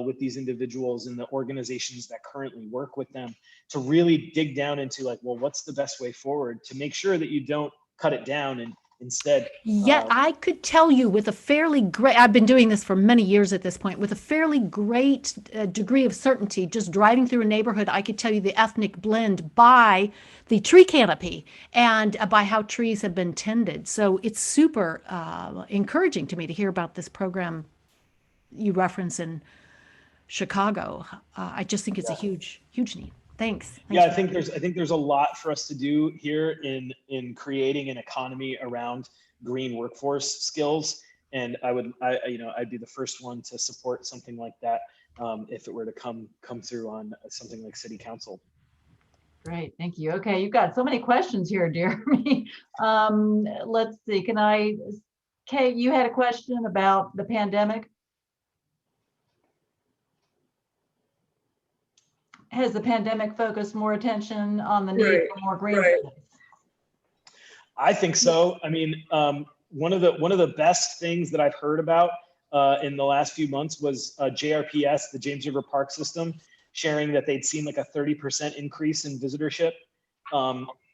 with these individuals and the organizations that currently work with them to really dig down into, like, well, what's the best way forward to make sure that you don't cut it down instead. Yet I could tell you with a fairly great, I've been doing this for many years at this point, with a fairly great degree of certainty, just driving through a neighborhood, I could tell you the ethnic blend by the tree canopy and by how trees have been tended. So it's super encouraging to me to hear about this program you reference in Chicago. I just think it's a huge, huge need. Thanks. Yeah, I Thanks. think there's a lot for us to do here in creating an economy around green workforce skills, and I'd be the first one to support something like that if it were to come through on something like city council. Great, thank you. Okay, you've got so many questions here, Jeremy. Let's see, Kate, you had a question about the pandemic? Has the pandemic focused more attention on the need for more green space? I think so. I mean, one of the best things that I've heard about in the last few months was JRPS, the James River Park System, sharing that they'd seen like a 30% increase in visitorship.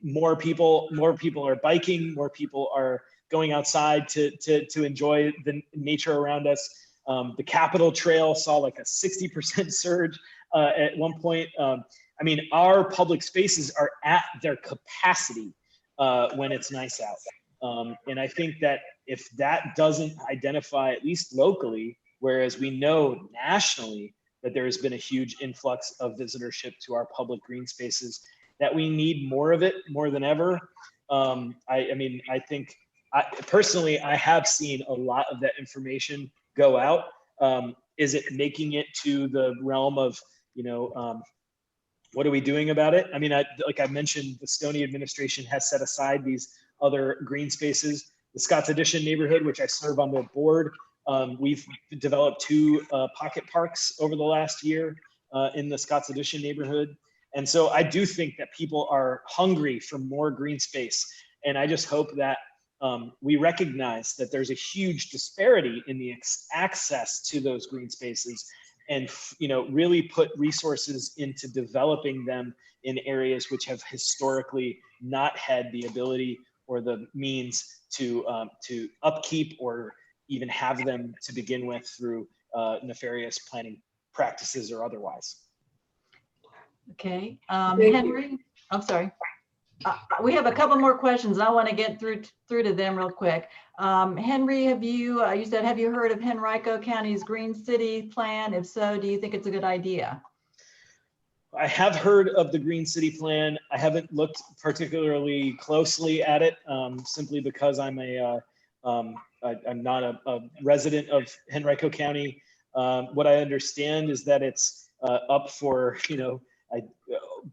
More people are biking, more people are going outside to enjoy the nature around us. The Capitol Trail saw like a 60% surge at one point. I mean, our public spaces are at their capacity when it's nice out. And I think that if that doesn't identify, at least locally, whereas we know nationally that there has been a huge influx of visitorship to our public green spaces, that we need more of it more than ever. I think personally, I have seen a lot of that information go out. Is it making it to the realm of, what are we doing about it? I mean, like I mentioned, the Stoney administration has set aside these other green spaces. The Scotts Addition neighborhood, which I serve on the board, we've developed 2 pocket parks over the last year in the Scotts Addition neighborhood. And so I do think that people are hungry for more green space. And I just hope that we recognize that there's a huge disparity in the access to those green spaces, and really put resources into developing them in areas which have historically not had the ability or the means to upkeep or even have them to begin with through nefarious planning practices or otherwise. Okay, Henry, I'm sorry. We have a couple more questions. I want to get through to them real quick. Henry, have you heard of Henrico County's Green City Plan? If so, do you think it's a good idea? I have heard of the Green City Plan. I haven't looked particularly closely at it, simply because I'm not a resident of Henrico County. What I understand is that it's up for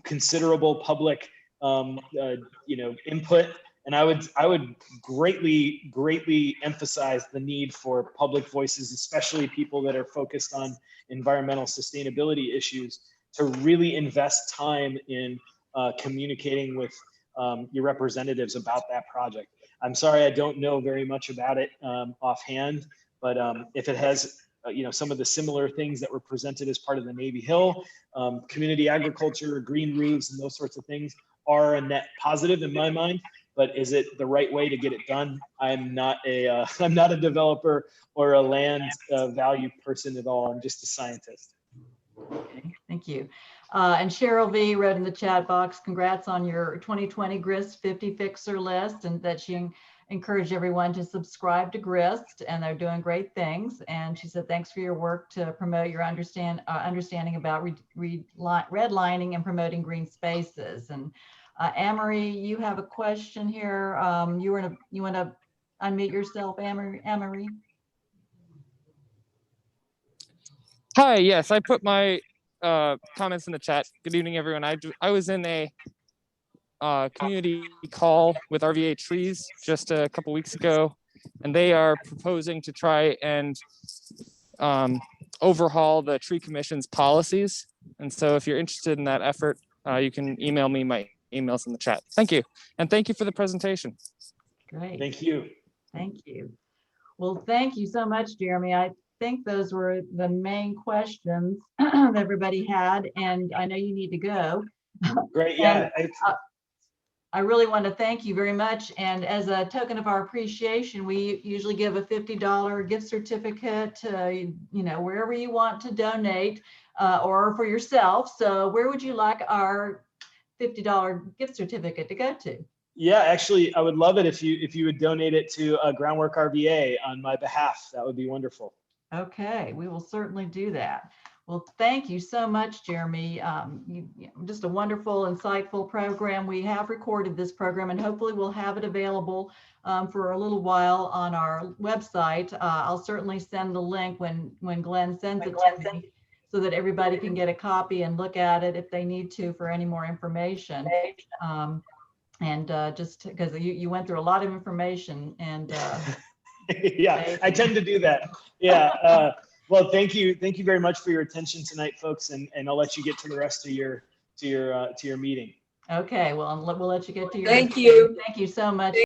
considerable public input, and I would greatly emphasize the need for public voices, especially people that are focused on environmental sustainability issues, to really invest time in communicating with your representatives about that project. I'm sorry, I don't know very much about it offhand, but if it has some of the similar things that were presented as part of the Navy Hill, community agriculture, green roofs, and those sorts of things are a net positive in my mind. But is it the right way to get it done? I'm not a developer or a land value person at all. I'm just a scientist. Okay, thank you. And Cheryl V wrote in the chat box, congrats on your 2020 GRIST 50 fixer list, and that she encouraged everyone to subscribe to GRIST, and they're doing great things. And she said, thanks for your work to promote your understanding about redlining and promoting green spaces. And Amory, you have a question here. You want to unmute yourself, Amory? Hi, yes, I put my comments in the chat. Good evening, everyone. I was in a community call with RVA Trees just a couple weeks ago, and they are proposing to try and overhaul the Tree Commission's policies. And so if you're interested in that effort, you can email me. My email's in the chat. Thank you. And thank you for the presentation. Great. Thank you. Thank you. Well, thank you so much, Jeremy. I think those were the main questions that everybody had, and I know you need to go. Great. Yeah. I really want to thank you very much. And as a token of our appreciation, we usually give a $50 gift certificate to, you know, wherever you want to donate or for yourself. So where would you like our $50 gift certificate to go to? Yeah, actually, I would love it if you would donate it to Groundwork RVA on my behalf. That would be wonderful. Okay, we will certainly do that. Well, thank you so much, Jeremy. Just a wonderful, insightful program. We have recorded this program and hopefully we'll have it available for a little while on our website. I'll certainly send the link when Glenn sends it to me so that everybody can get a copy and look at it if they need to for any more information. Just because you went through a lot of information and Yeah, I tend to do that. Yeah. Well, thank you very much for your attention tonight, folks, and I'll let you get to the rest of your meeting. okay, well, we'll let you get to your. Thank you. Thank you so much.